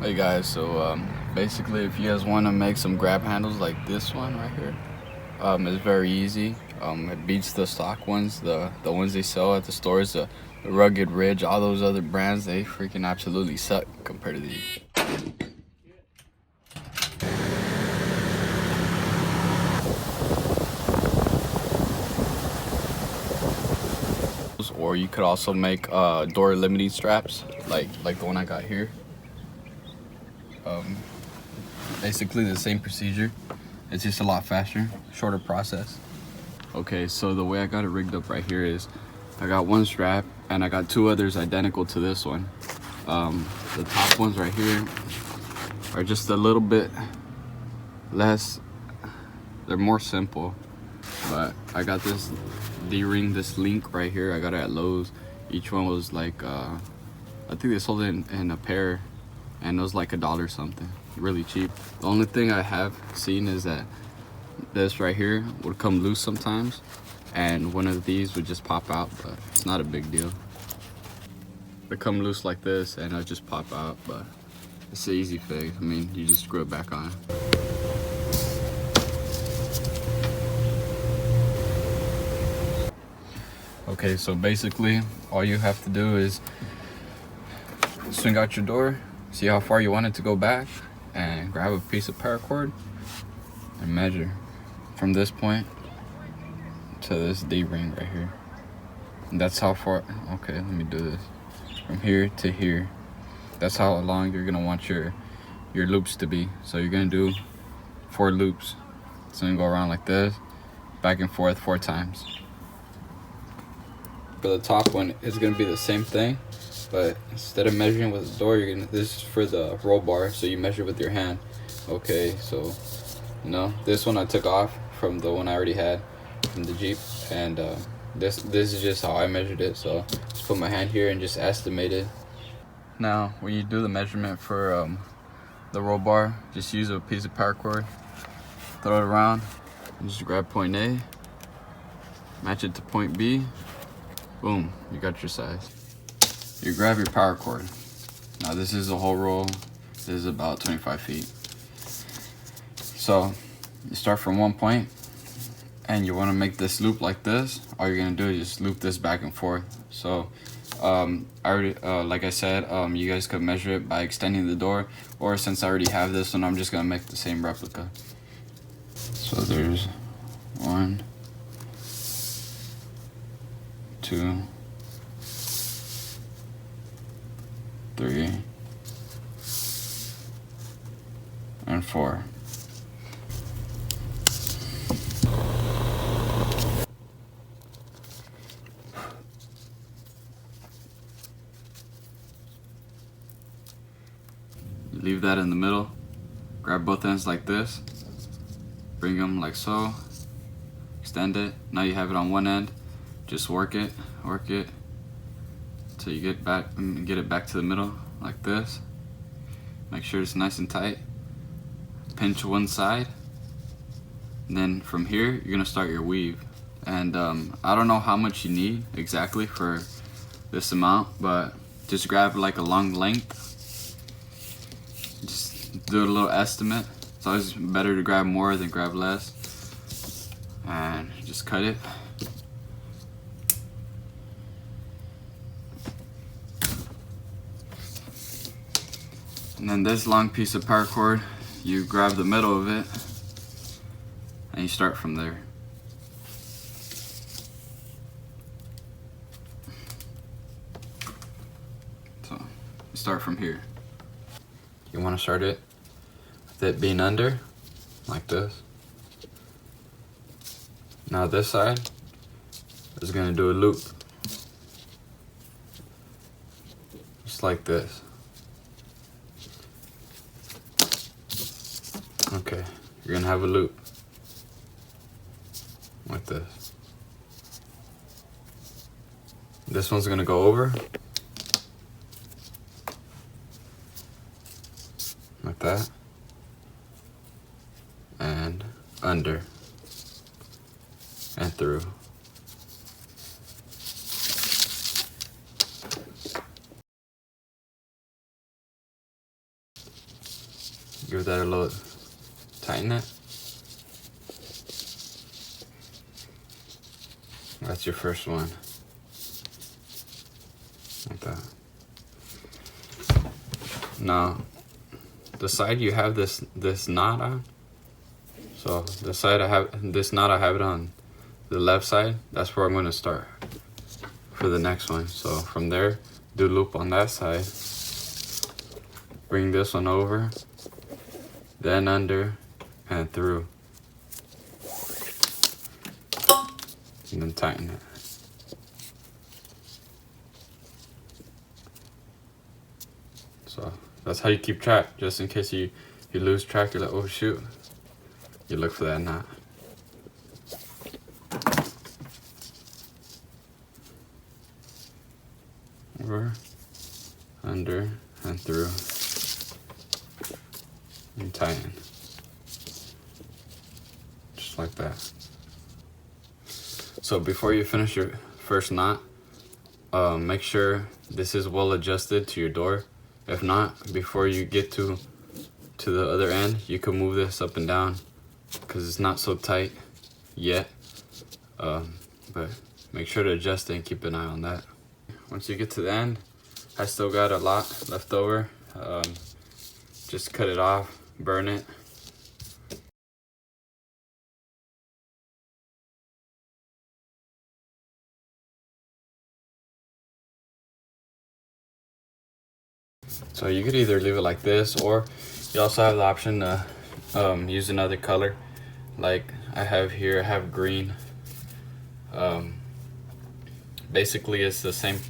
Hey guys, so basically if you guys want to make some grab handles like this one right here, it's very easy. It beats the stock ones, the ones they sell at the stores, the Rugged Ridge, all those other brands, they freaking absolutely suck compared to these. Or you could also make door limiting straps like the one I got here. Basically the same procedure. It's just a lot faster, shorter process. Okay, so the way I got it rigged up right here is I got one strap and I got two others identical to this one. The top ones right here are just a little bit less, they're more simple, but I got this D-ring, this link right here. I got it at Lowe's. Each one was like, I think they sold it in a pair and it was like $1 something, really cheap. The only thing I have seen is that this right here would come loose sometimes and one of these would just pop out, but it's not a big deal. They come loose like this and it'll just pop out, but it's an easy fix. I mean, you just screw it back on. Okay, so basically all you have to do is swing out your door, see how far you want it to go back, and grab a piece of paracord and measure from this point to this D-ring right here. And that's how far, okay, let me do this. From here to here. That's how long you're gonna want your loops to be. So you're gonna do 4 loops. So you go around like this, back and forth 4 times. For the top one, it's gonna be the same thing, but instead of measuring with the door, this is for the roll bar, so you measure with your hand. Okay, so this one I took off from the one I already had from the Jeep, and this is just how I measured it. So just put my hand here and just estimate it. Now when you do the measurement for the roll bar, just use a piece of paracord, throw it around, and just grab point A, match it to point B, boom, you got your size. You grab your paracord. Now this is a whole roll. This is about 25 feet. So you start from one point and you want to make this loop like this. All you're gonna do is just loop this back and forth. So I already, like I said, you guys could measure it by extending the door, or since I already have this one, I'm just gonna make the same replica. So there's 1, 2, 3, and 4. You leave that in the middle, grab both ends like this, bring them like so, extend it. Now you have it on one end, just work it till you get it back to the middle like this. Make sure it's nice and tight. Pinch one side, and then from here you're gonna start your weave. And I don't know how much you need exactly for this amount, but just grab like a long length. Just do a little estimate. It's always better to grab more than grab less, and just cut it. And then this long piece of paracord, you grab the middle of it and you start from there. So you start from here. You want to start it with it being under, like this. Now this side is going to do a loop, just like this. Okay, you're gonna have a loop like this. This one's gonna go over like that and under and through. give that a little, tighten it. That's your first one. Like that. Now, the side you have this knot on. So the side I have this knot, I have it on the left side. That's where I'm going to start for the next one. So from there, do loop on that side. Bring this one over, then under and through, and then tighten it. So that's how you keep track, just in case you lose track. You're like, oh shoot, you look for that knot. Over, under and through, and tighten, just like that. So before you finish your first knot, make sure this is well adjusted to your door. If not, before you get to the other end, you can move this up and down because it's not so tight yet. But make sure to adjust it and keep an eye on that. Once you get to the end, I still got a lot left over. Just cut it off, burn it. So you could either leave it like this, or you also have the option to use another color. Like I have here, I have green. Basically it's the same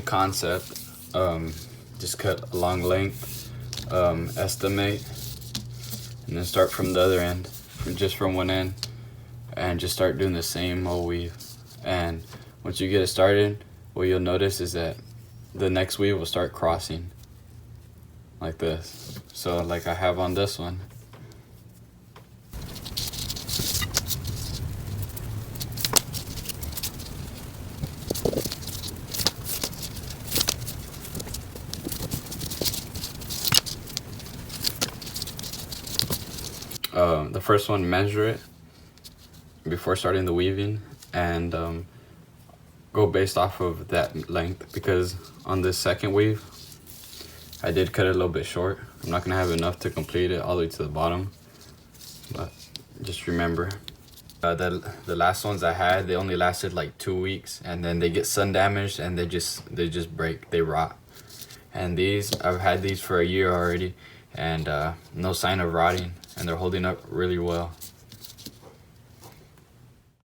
concept. Just cut a long length, estimate, and then start from the other end, from one end, and just start doing the same old weave. And once you get it started, what you'll notice is that the next weave will start crossing like this. So like I have on this one. The first one, measure it before starting the weaving, and go based off of that length, because on this second weave I did cut it a little bit short. I'm not gonna have enough to complete it all the way to the bottom, but just remember the last ones I had, they only lasted like 2 weeks, and then they get sun damaged and they just break, they rot. And these, I've had these for a year already, and no sign of rotting, and they're holding up really well.